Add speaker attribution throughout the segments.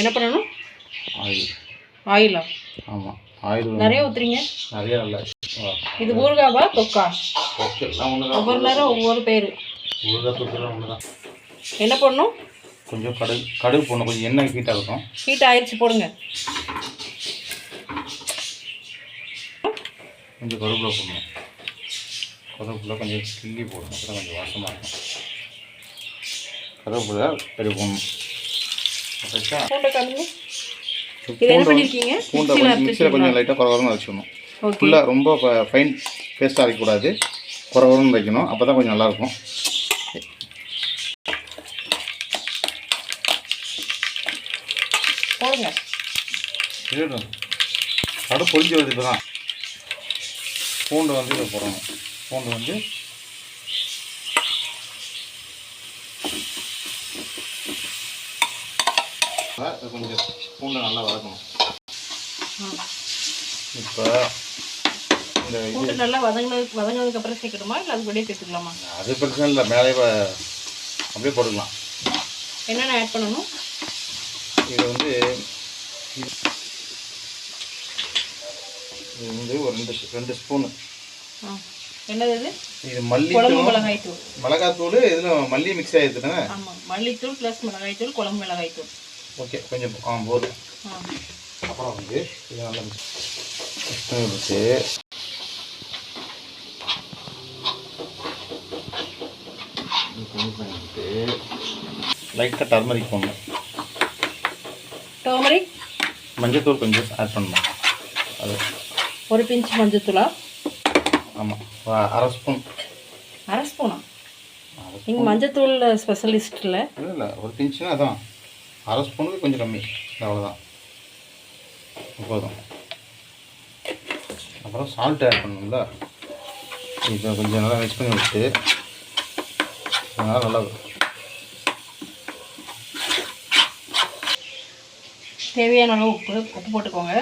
Speaker 1: என்ன பண்ணணும்?
Speaker 2: ஆயில்.
Speaker 1: ஆயிலா?
Speaker 2: ஆமாம், ஆயில்
Speaker 1: நிறைய ஊற்றுறீங்க.
Speaker 2: நிறையா இல்லை.
Speaker 1: இது ஊறுகாவா தொக்கா?
Speaker 2: தொக்கு எல்லாம் ஒன்று தான்.
Speaker 1: ஒவ்வொரு நேரம் ஒவ்வொரு பேர்.
Speaker 2: ஊறுகாய் தொக்குலாம் ஒன்று தான்.
Speaker 1: என்ன பண்ணணும்?
Speaker 2: கொஞ்சம் கடுகு போடணும். கொஞ்சம் எண்ணெய் ஹீட்டாக இருக்கும்.
Speaker 1: ஹீட் ஆயிடுச்சு, போடுங்க.
Speaker 2: கொஞ்சம் கருவேப்பிலை போடணும். கருவேப்பிலை கொஞ்சம் கிள்ளி போடணும். அப்புறம் கொஞ்சம் வாசமாக இருக்கும். கருவேப்பிலை பெரிய போடணும். பூண்டை மிக்சியில் கொஞ்சம் லைட்டாக குறவரமாக வச்சுக்கணும். ஃபுல்லாக ரொம்ப ஃபைன் பேஸ்ட்டாக அரைக்கக்கூடாது, குறவரன்னு வைக்கணும். அப்போ தான் கொஞ்சம் நல்லாயிருக்கும்.
Speaker 1: போடுங்க.
Speaker 2: கடு பொரிஞ்சு வருது. இப்போ தான் பூண்டு வந்து இதை போடணும். பூண்டு வந்து கொஞ்சம் பூண்டை நல்லா வதக்கணும். இப்போ இந்த
Speaker 1: பூண்டு நல்லா வதங்கினதுக்கு அப்புறம் சேர்க்கணுமா, இல்லை அது அப்படியே சேர்த்துக்கலாமா?
Speaker 2: அது பிரச்சனை இல்லை, மேலே அப்படியே போட்டுக்கலாம்.
Speaker 1: என்னென்ன ஆட் பண்ணணும்?
Speaker 2: இது வந்து ஒரு 2 ஸ்பூனு.
Speaker 1: என்னது இது?
Speaker 2: இது மல்லி
Speaker 1: குழம்பு மிளகாய்த்தூள்.
Speaker 2: மிளகாய்த்தூள் இதில் மல்லி மிக்ஸ் ஆகிடுதுங்க.
Speaker 1: ஆமாம், மல்லித்தூள் ப்ளஸ் மிளகாய்த்தூள், குழம்பு மிளகாய்த்தூள்.
Speaker 2: ஓகே, கொஞ்சம் போதும். அப்புறம் வந்து இது நல்லா மிக்ஸ் பண்ணிட்டு லைட்டாக டர்மரிக் போடணும்.
Speaker 1: டர்மரிக்,
Speaker 2: மஞ்சத்தூள் கொஞ்சம் ஆட் பண்ணணும். அது
Speaker 1: ஒரு பிஞ்ச் மஞ்சத்தூளா?
Speaker 2: ஆமாம், 1/2 ஸ்பூன்.
Speaker 1: 1/2 ஸ்பூனா? நீங்கள் மஞ்சத்தூள் ஸ்பெஷலிஸ்ட் இல்லை?
Speaker 2: இல்லை, ஒரு பிஞ்சுன்னா அதான் 1/2 ஸ்பூனுக்கு கொஞ்சம் கம்மி, அவ்வளோதான் போதும். அப்புறம் சால்ட் ஆட் பண்ணணும்ல. இப்போ கொஞ்சம் நல்லா மிக்ஸ் பண்ணி விட்டு நல்லா
Speaker 1: தேவையான அளவு உப்பு போட்டுக்கோங்க.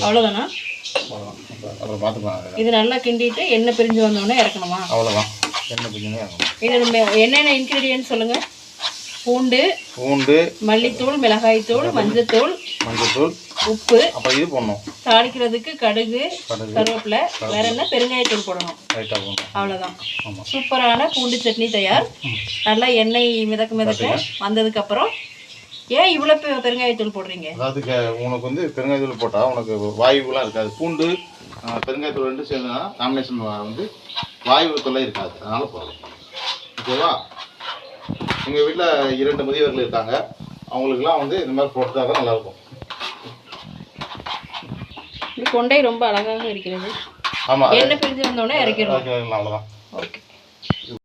Speaker 1: அவ்வளோதானா?
Speaker 2: அப்புறம் பார்த்துக்கலாம்.
Speaker 1: இது நல்லா கிண்டிட்டு எண்ணெய் பிரிஞ்சு வந்தோடனே இறக்கணுமா?
Speaker 2: அவ்வளோதான், எண்ணெய் பிரிஞ்சு இறக்கணும்.
Speaker 1: இது என்னென்ன இன்க்ரீடியன்ட் சொல்லுங்கள்? பூண்டு, மல்லித்தூள், மிளகாய்த்தூள், மஞ்சத்தூள், உப்பு.
Speaker 2: அப்புறம் இது போடணும்
Speaker 1: தாளிக்கிறதுக்கு கடுகு, கருவேப்பிலை, வேற என்ன, பெருங்காயத்தூள் போடணும். அவ்வளோதான். சூப்பரான பூண்டு சட்னி தயார். நல்லா எண்ணெய் மிதக்க வந்ததுக்கு அப்புறம் ஏன் இவ்வளோ பெருங்காயத்தூள் போடுறீங்க?
Speaker 2: அதாவது உனக்கு வந்து பெருங்காயத்தூள் போட்டால் உனக்கு வாயுலாம் இருக்காது. பூண்டு பெருங்காயத்தூள் 2 சேர்ந்தா காம்பினேஷன் வந்து வாயு தொல்லை இருக்காது, அதனால போதும். ஓகேவா? எங்கள் வீட்டில் 2 முதியவர்கள் இருக்காங்க, அவங்களுக்குலாம் வந்து இந்த மாதிரி போட்டதாக தான் நல்லாயிருக்கும்.
Speaker 1: கொண்டை ரொம்ப அழகாக இருக்கிறது.
Speaker 2: ஆமாம்,
Speaker 1: எண்ணெய் பிரிஞ்சு வந்தோடனே இறக்கிடுவோம்.
Speaker 2: அவ்வளோதான்.